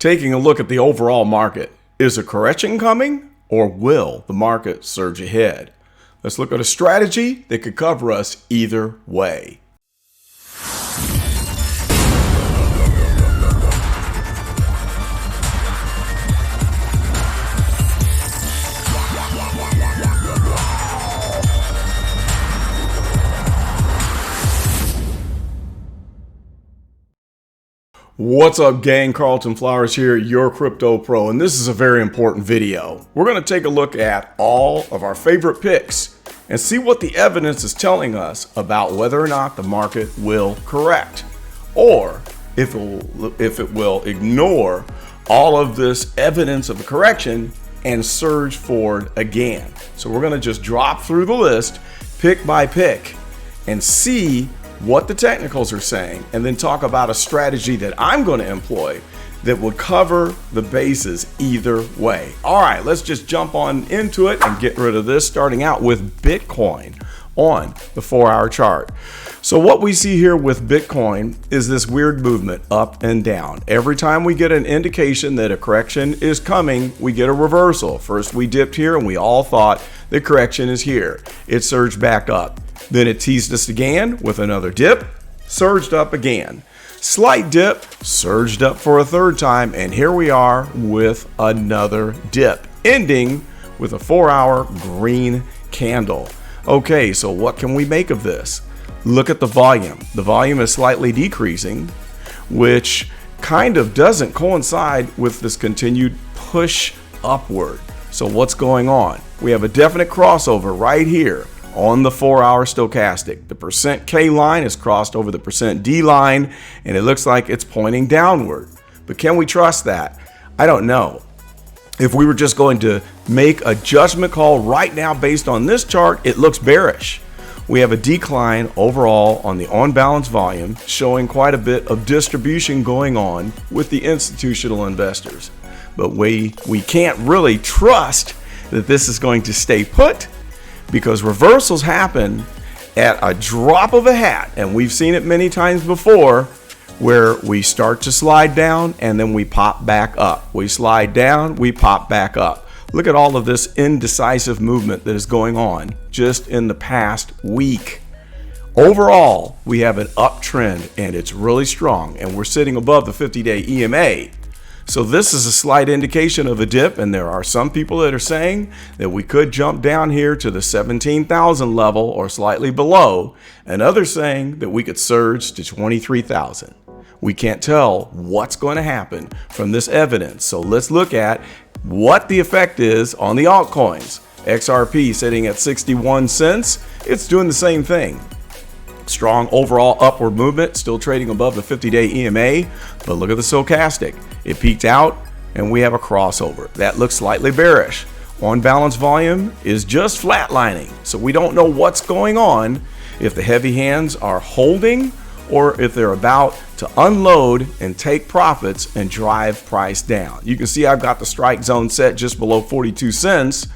Taking a look at the overall market, is a correction coming or will the market surge ahead? Let's look at a strategy that could cover us either way. What's up, gang? Carlton Flowers here, your crypto pro, and this is a very important video. We're going to take a look at all of our favorite picks and see what the evidence is telling us about whether or not the market will correct, or if it will ignore all of this evidence of a correction and surge forward again. So we're going to just drop through the list pick by pick and see what the technicals are saying, and then talk about a strategy that I'm going to employ that would cover the bases either way. All right, let's just jump on into it and get rid of this, starting out with Bitcoin on the 4-hour chart. So what we see here with Bitcoin is this weird movement up and down. Every time we get an indication that a correction is coming, we get a reversal. First we dipped here and we all thought the correction is here. It surged back up. Then it teased us again with another dip, surged up again. Slight dip, surged up for a third time, and here we are with another dip, ending with a 4-hour green candle. Okay, so what can we make of this? Look at the volume. The volume is slightly decreasing, which kind of doesn't coincide with this continued push upward. So what's going on? We have a definite crossover right here on the 4-hour stochastic. The percent K line is crossed over the percent D line, and it looks like it's pointing downward. But can we trust that? I don't know. If we were just going to make a judgment call right now based on this chart, it looks bearish. We have a decline overall on the on-balance volume, showing quite a bit of distribution going on with the institutional investors. But we can't really trust that this is going to stay put, because reversals happen at a drop of a hat, and we've seen it many times before, where we start to slide down and then we pop back up. We slide down, we pop back up. Look at all of this indecisive movement that is going on just in the past week. Overall, we have an uptrend, and it's really strong, and we're sitting above the 50-day EMA. So this is a slight indication of a dip, and there are some people that are saying that we could jump down here to the 17,000 level or slightly below, and others saying that we could surge to 23,000. We can't tell what's going to happen from this evidence. So let's look at what the effect is on the altcoins. XRP sitting at 61 cents. It's doing the same thing. Strong overall upward movement, still trading above the 50-day EMA, but look at the stochastic. It peaked out and we have a crossover. That looks slightly bearish. On balance volume is just flatlining, so we don't know what's going on, if the heavy hands are holding or if they're about to unload and take profits and drive price down. You can see I've got the strike zone set just below 42 cents,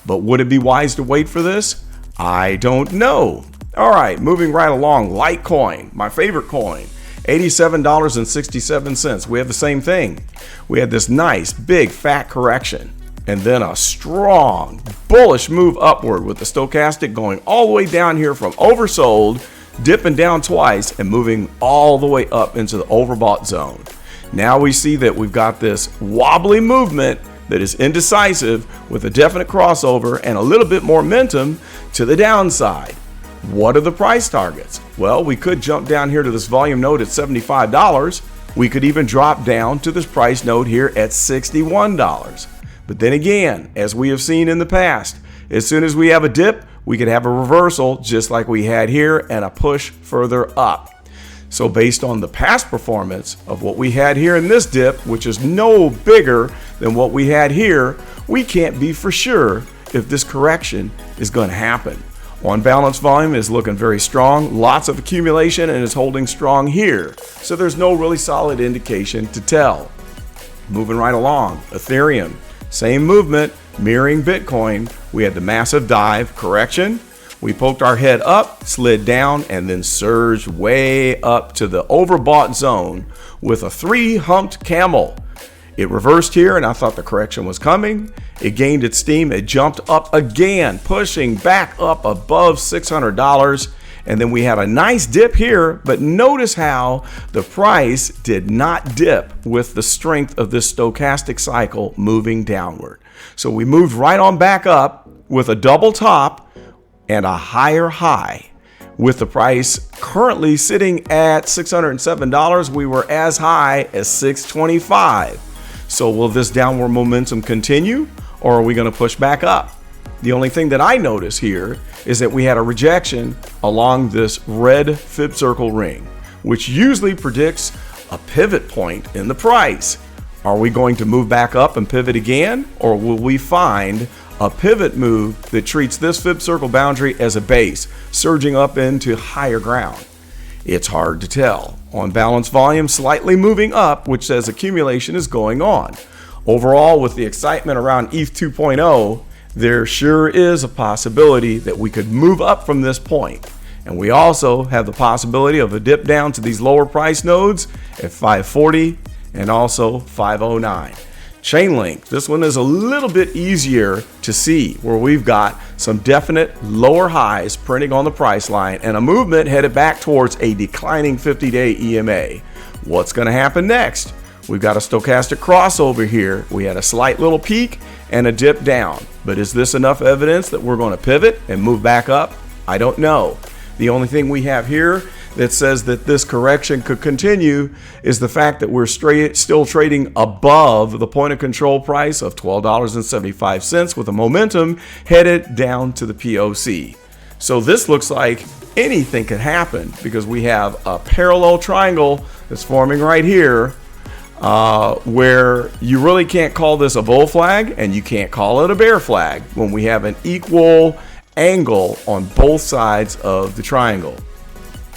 but would it be wise to wait for this? I don't know. All right, moving right along, Litecoin, my favorite coin, $87.67. We have the same thing. We had this nice, big, fat correction, and then a strong, bullish move upward with the stochastic going all the way down here from oversold, dipping down twice, and moving all the way up into the overbought zone. Now we see that we've got this wobbly movement that is indecisive with a definite crossover and a little bit more momentum to the downside. What are the price targets? Well, we could jump down here to this volume node at $75. We could even drop down to this price node here at $61. But then again, as we have seen in the past, as soon as we have a dip, we could have a reversal just like we had here and a push further up. So based on the past performance of what we had here in this dip, which is no bigger than what we had here, we can't be for sure if this correction is going to happen. On balance volume is looking very strong, lots of accumulation, and is holding strong here. So there's no really solid indication to tell. Moving right along, Ethereum, same movement, mirroring Bitcoin. We had the massive dive correction. We poked our head up, slid down, and then surged way up to the overbought zone with a 3-humped camel. It reversed here, and I thought the correction was coming. It gained its steam. It jumped up again, pushing back up above $600. And then we had a nice dip here, but notice how the price did not dip with the strength of this stochastic cycle moving downward. So we moved right on back up with a double top and a higher high. With the price currently sitting at $607, we were as high as $625. So will this downward momentum continue, or are we going to push back up? The only thing that I notice here is that we had a rejection along this red fib circle ring, which usually predicts a pivot point in the price. Are we going to move back up and pivot again, or will we find a pivot move that treats this fib circle boundary as a base, surging up into higher ground? It's hard to tell. On balance volume, slightly moving up, which says accumulation is going on. Overall, with the excitement around ETH 2.0, there sure is a possibility that we could move up from this point. And we also have the possibility of a dip down to these lower price nodes at 540 and also 509. Chainlink, this one is a little bit easier to see, where we've got some definite lower highs printing on the price line and a movement headed back towards a declining 50-day EMA. What's going to happen next? We've got a stochastic crossover here. We had a slight little peak and a dip down. But is this enough evidence that we're going to pivot and move back up? I don't know. The only thing we have here that says that this correction could continue is the fact that we're still trading above the point of control price of $12.75 with a momentum headed down to the POC. So this looks like anything could happen because we have a parallel triangle that's forming right here, where you really can't call this a bull flag and you can't call it a bear flag when we have an equal angle on both sides of the triangle.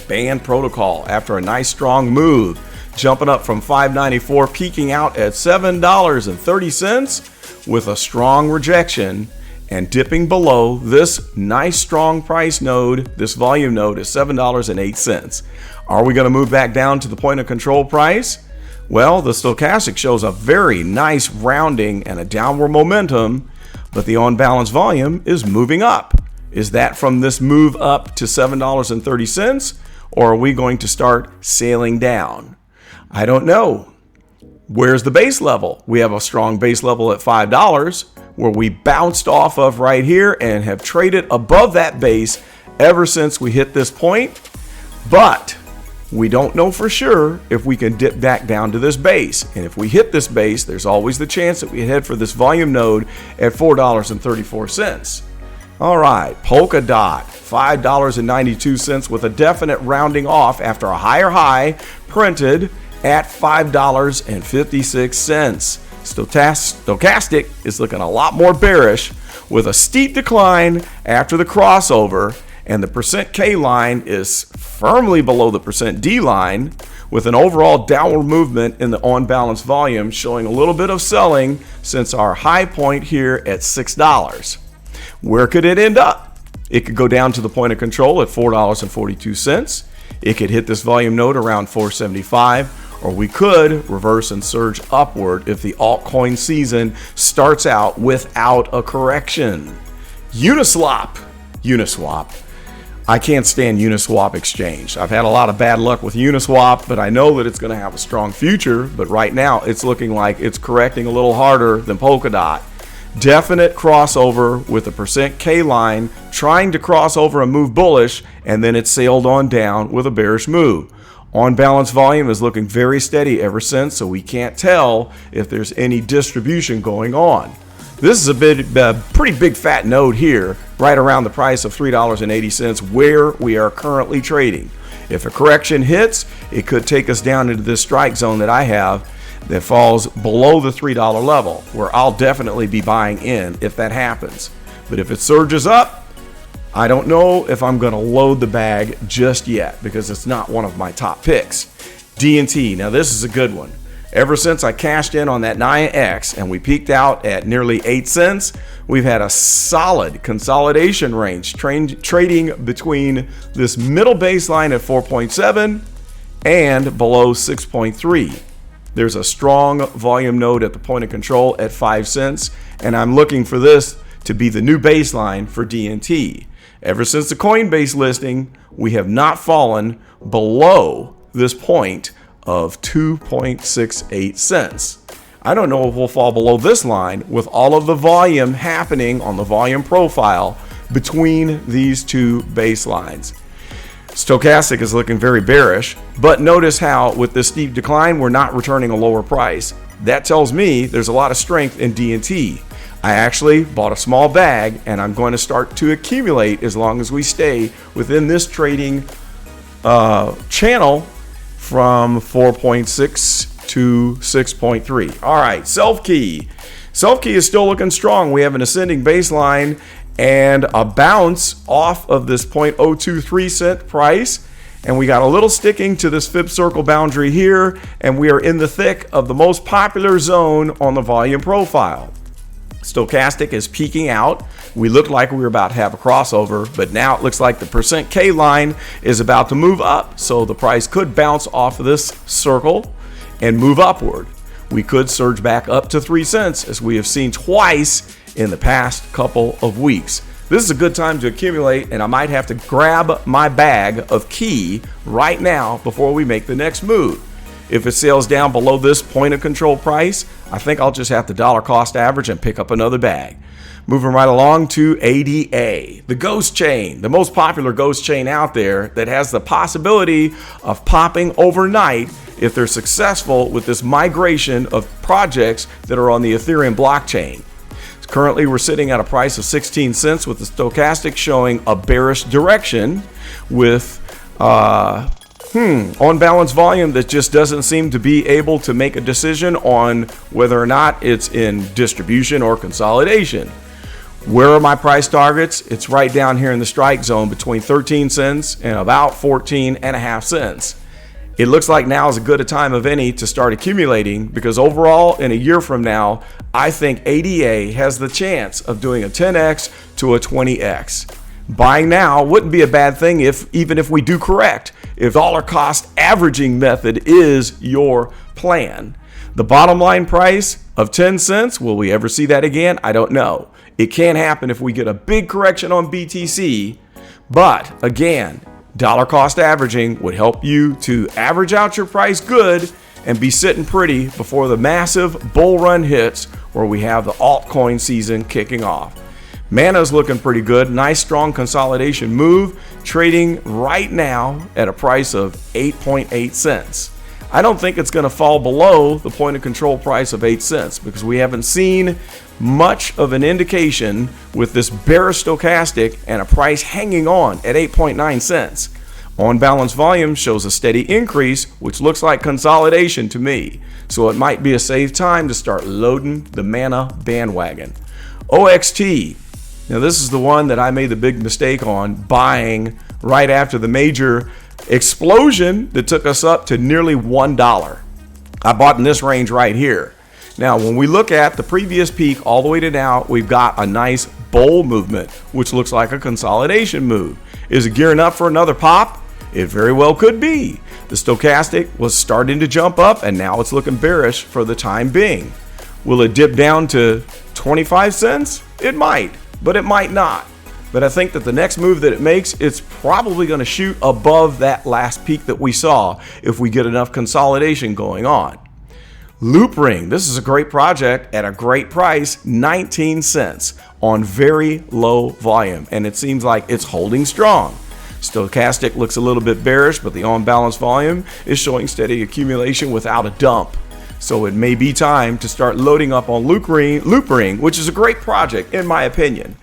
Band protocol, after a nice strong move, jumping up from $5.94, peaking out at $7.30 with a strong rejection and dipping below this nice strong price node, this volume node, at $7.08. Are we going to move back down to the point of control price? Well, the stochastic shows a very nice rounding and a downward momentum, but the on-balance volume is moving up. Is that from this move up to $7.30, or are we going to start sailing down? I don't know. Where's the base level? We have a strong base level at $5, where we bounced off of right here and have traded above that base ever since we hit this point. But we don't know for sure if we can dip back down to this base. And if we hit this base, there's always the chance that we head for this volume node at $4.34. All right, Polkadot, $5.92 with a definite rounding off after a higher high printed at $5.56. Stochastic is looking a lot more bearish with a steep decline after the crossover, and the percent K line is firmly below the percent D line with an overall downward movement in the on-balance volume, showing a little bit of selling since our high point here at $6. Where could it end up? It could go down to the point of control at $4.42. It could hit this volume node around $4.75, or we could reverse and surge upward if the altcoin season starts out without a correction. Uniswap. I can't stand Uniswap exchange. I've had a lot of bad luck with Uniswap, but I know that it's going to have a strong future. But right now, it's looking like it's correcting a little harder than Polkadot. Definite crossover with the percent K line trying to cross over and move bullish, and then it sailed on down with a bearish move. On balance volume is looking very steady ever since, so we can't tell if there's any distribution going on. This is a pretty big fat node here, right around the price of $3.80, where we are currently trading. If a correction hits, it could take us down into this strike zone that I have that falls below the $3 level, where I'll definitely be buying in if that happens. But if it surges up, I don't know if I'm going to load the bag just yet because it's not one of my top picks. D&T, now this is a good one. Ever since I cashed in on that 9X and we peaked out at nearly 8 cents, we've had a solid consolidation range trading between this middle baseline at 4.7 and below 6.3. There's a strong volume node at the point of control at 5 cents, and I'm looking for this to be the new baseline for DNT. Ever since the Coinbase listing, we have not fallen below this point of 2.68 cents. I don't know if we'll fall below this line with all of the volume happening on the volume profile between these two baselines. Stochastic is looking very bearish, but notice how with this steep decline, we're not returning a lower price. That tells me there's a lot of strength in DNT. I actually bought a small bag, and I'm going to start to accumulate as long as we stay within this trading channel from 4.6 to 6.3. All right, self-key. Self-key is still looking strong. We have an ascending baseline and a bounce off of this 0.023 cent price. And we got a little sticking to this fib circle boundary here, and we are in the thick of the most popular zone on the volume profile. Stochastic is peaking out. We looked like we were about to have a crossover, but now it looks like the percent K line is about to move up. So the price could bounce off of this circle and move upward. We could surge back up to 3 cents as we have seen twice in the past couple of weeks. This is a good time to accumulate, and I might have to grab my bag of key right now before we make the next move. If it sails down below this point of control price, I think I'll just have to dollar cost average and pick up another bag. Moving right along to ADA, the ghost chain, the most popular ghost chain out there that has the possibility of popping overnight if they're successful with this migration of projects that are on the Ethereum blockchain. Currently, we're sitting at a price of 16 cents with the stochastic showing a bearish direction with on balance volume that just doesn't seem to be able to make a decision on whether or not it's in distribution or consolidation. Where are my price targets? It's right down here in the strike zone between 13 cents and about 14.5 cents. It looks like now is as good a time of any to start accumulating, because overall in a year from now, I think ADA has the chance of doing a 10x to a 20x. Buying now wouldn't be a bad thing even if we do correct, if dollar cost averaging method is your plan. The bottom line price of 10 cents, will we ever see that again? I don't know. It can happen if we get a big correction on BTC, but again, dollar cost averaging would help you to average out your price good and be sitting pretty before the massive bull run hits where we have the altcoin season kicking off. Mana's looking pretty good. Nice strong consolidation move, trading right now at a price of 8.8 cents. I don't think it's going to fall below the point of control price of 8 cents because we haven't seen much of an indication with this bearish stochastic and a price hanging on at 8.9 cents. On balance volume shows a steady increase, which looks like consolidation to me. So it might be a safe time to start loading the Mana bandwagon. OXT. Now this is the one that I made the big mistake on buying right after the major explosion that took us up to nearly $1. I bought in this range right here. Now, when we look at the previous peak all the way to now, we've got a nice bull movement, which looks like a consolidation move. Is it gearing up for another pop? It very well could be. The stochastic was starting to jump up, and now it's looking bearish for the time being. Will it dip down to 25 cents? It might, but it might not. But I think that the next move that it makes, it's probably going to shoot above that last peak that we saw if we get enough consolidation going on. Loopring, this is a great project at a great price, 19 cents on very low volume, and it seems like it's holding strong. Stochastic looks a little bit bearish, but the on balance volume is showing steady accumulation without a dump. So it may be time to start loading up on Loopring, which is a great project in my opinion.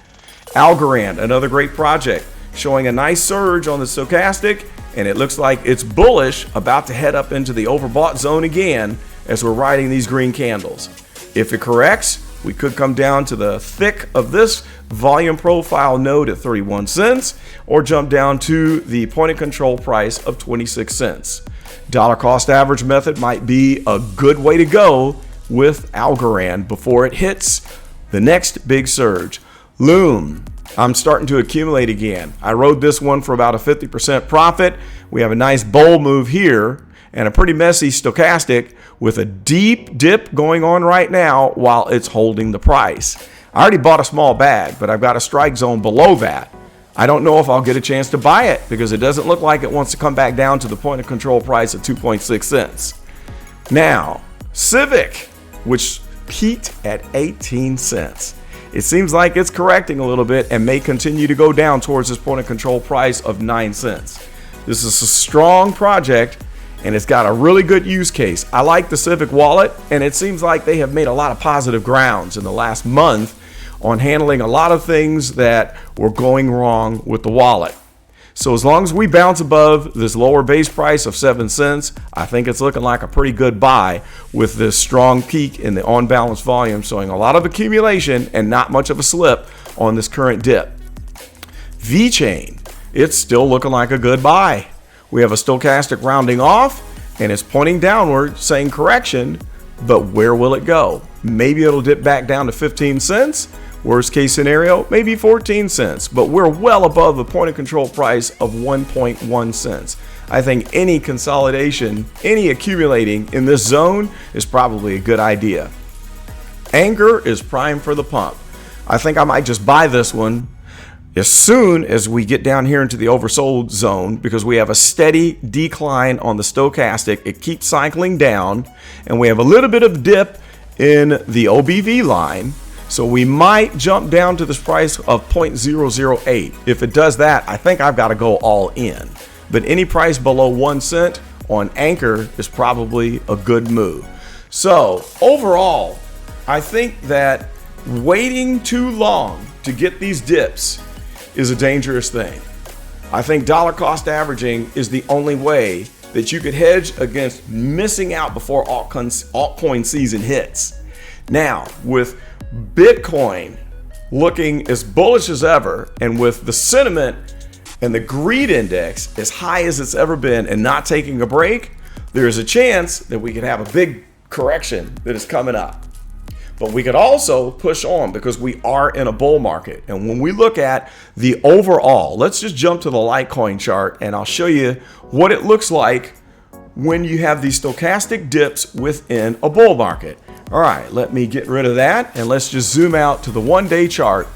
Algorand, another great project, showing a nice surge on the stochastic, and it looks like it's bullish, about to head up into the overbought zone again as we're riding these green candles. If it corrects, we could come down to the thick of this volume profile node at 31 cents or jump down to the point of control price of 26 cents. Dollar cost average method might be a good way to go with Algorand before it hits the next big surge. Loom, I'm starting to accumulate again. I rode this one for about a 50% profit. We have a nice bull move here and a pretty messy stochastic with a deep dip going on right now while it's holding the price. I already bought a small bag, but I've got a strike zone below that. I don't know if I'll get a chance to buy it because it doesn't look like it wants to come back down to the point of control price of 2.6 cents. Now, Civic, which peaked at 18 cents. It seems like it's correcting a little bit and may continue to go down towards this point of control price of 9 cents. This is a strong project and it's got a really good use case. I like the Civic wallet, and it seems like they have made a lot of positive grounds in the last month on handling a lot of things that were going wrong with the wallet. So as long as we bounce above this lower base price of 7 cents, I think it's looking like a pretty good buy with this strong peak in the on-balance volume showing a lot of accumulation and not much of a slip on this current dip. VeChain, it's still looking like a good buy. We have a stochastic rounding off and it's pointing downward saying correction, but where will it go? Maybe it'll dip back down to 15 cents. Worst case scenario, maybe 14 cents, but we're well above the point of control price of 1.1 cents. I think any consolidation, any accumulating in this zone is probably a good idea. Anchor is prime for the pump. I think I might just buy this one as soon as we get down here into the oversold zone because we have a steady decline on the stochastic. It keeps cycling down and we have a little bit of dip in the OBV line. So we might jump down to this price of 0.008. If it does that, I think I've got to go all in. But any price below 1 cent on Anchor is probably a good move. So overall, I think that waiting too long to get these dips is a dangerous thing. I think dollar cost averaging is the only way that you could hedge against missing out before altcoin season hits. Now, with Bitcoin looking as bullish as ever, and with the sentiment and the greed index as high as it's ever been and not taking a break, there's a chance that we could have a big correction that is coming up. But we could also push on because we are in a bull market. And when we look at the overall, let's just jump to the Litecoin chart and I'll show you what it looks like when you have these stochastic dips within a bull market. All right, let me get rid of that and let's just zoom out to the 1-day chart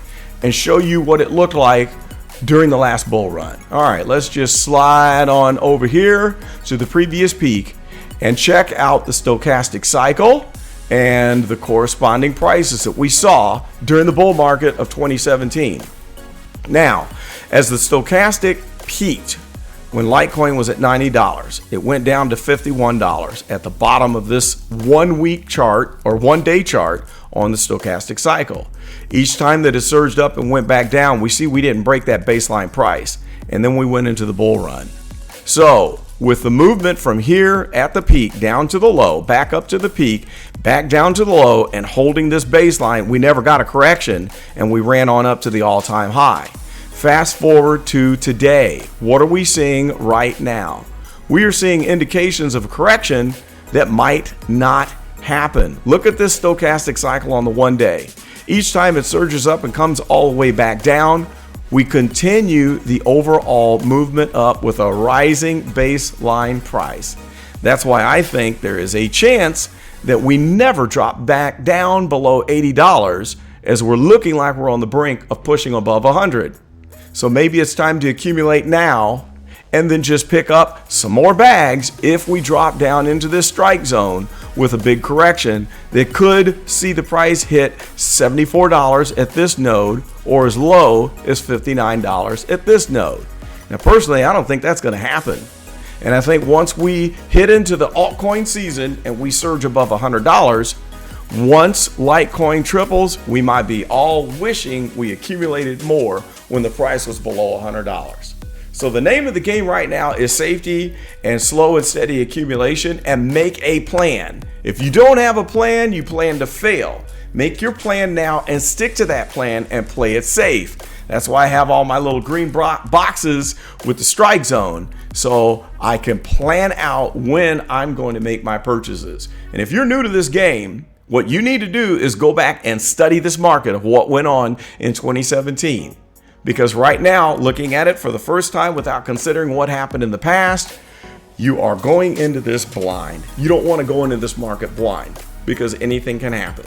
and show you what it looked like during the last bull run. All right, let's just slide on over here to the previous peak and check out the stochastic cycle and the corresponding prices that we saw during the bull market of 2017. Now, as the stochastic peaked, when Litecoin was at $90, it went down to $51 at the bottom of this 1 week chart or 1-day chart on the stochastic cycle. Each time that it surged up and went back down, we see we didn't break that baseline price. And then we went into the bull run. So with the movement from here at the peak down to the low, back up to the peak, back down to the low, and holding this baseline, we never got a correction and we ran on up to the all-time high. Fast forward to today. What are we seeing right now? We are seeing indications of a correction that might not happen. Look at this stochastic cycle on the 1 day. Each time it surges up and comes all the way back down, we continue the overall movement up with a rising baseline price. That's why I think there is a chance that we never drop back down below $80 as we're looking like we're on the brink of pushing above 100. So maybe it's time to accumulate now and then just pick up some more bags if we drop down into this strike zone with a big correction that could see the price hit $74 at this node or as low as $59 at this node. Now, personally, I don't think that's going to happen. And I think once we hit into the altcoin season and we surge above $100, once Litecoin triples, we might be all wishing we accumulated more when the price was below $100. So the name of the game right now is safety and slow and steady accumulation, and make a plan. If you don't have a plan, you plan to fail. Make your plan now and stick to that plan and play it safe. That's why I have all my little green boxes with the strike zone, so I can plan out when I'm going to make my purchases. And if you're new to this game, what you need to do is go back and study this market of what went on in 2017. Because right now, looking at it for the first time without considering what happened in the past, You are going into this blind. You don't want to go into this market blind because anything can happen.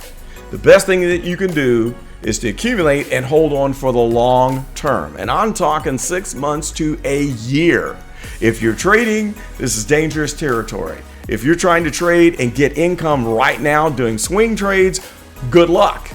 The best thing that you can do is to accumulate and hold on for the long term. And I'm talking 6 months to a year. If you're trading, this is dangerous territory. If you're trying to trade and get income right now doing swing trades, good luck.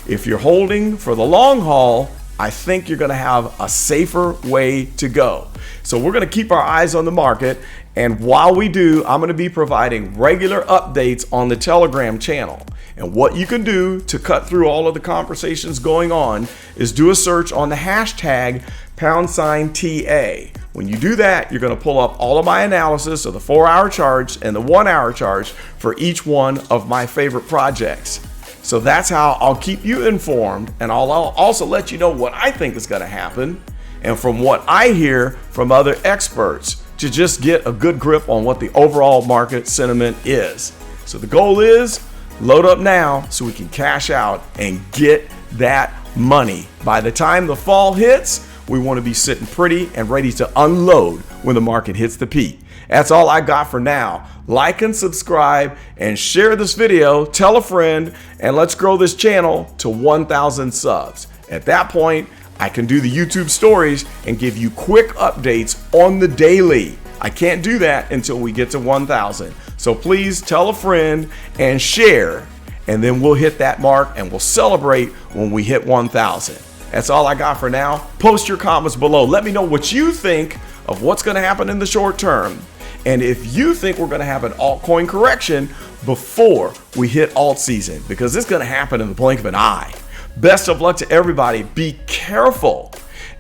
If you're holding for the long haul, I think you're going to have a safer way to go. So we're going to keep our eyes on the market. And while we do, I'm going to be providing regular updates on the Telegram channel. And what you can do to cut through all of the conversations going on is do a search on the hashtag #TA. When you do that, you're going to pull up all of my analysis of the 4-hour charts and the 1-hour charts for each one of my favorite projects. So that's how I'll keep you informed, and I'll also let you know what I think is going to happen and from what I hear from other experts to just get a good grip on what the overall market sentiment is. So the goal is load up now so we can cash out and get that money. By the time the fall hits, we want to be sitting pretty and ready to unload when the market hits the peak. That's all I got for now. Like and subscribe and share this video, tell a friend, and let's grow this channel to 1,000 subs. At that point, I can do the YouTube stories and give you quick updates on the daily. I can't do that until we get to 1,000. So please tell a friend and share, and then we'll hit that mark and we'll celebrate when we hit 1,000. That's all I got for now. Post your comments below. Let me know what you think of what's going to happen in the short term. And if you think we're going to have an altcoin correction before we hit alt season, because it's going to happen in the blink of an eye. Best of luck to everybody. Be careful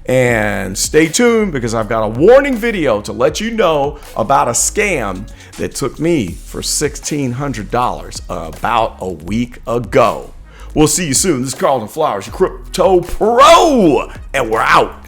and stay tuned because I've got a warning video to let you know about a scam that took me for $1,600 about a week ago. We'll see you soon. This is Carlton Flowers, your crypto pro, and we're out.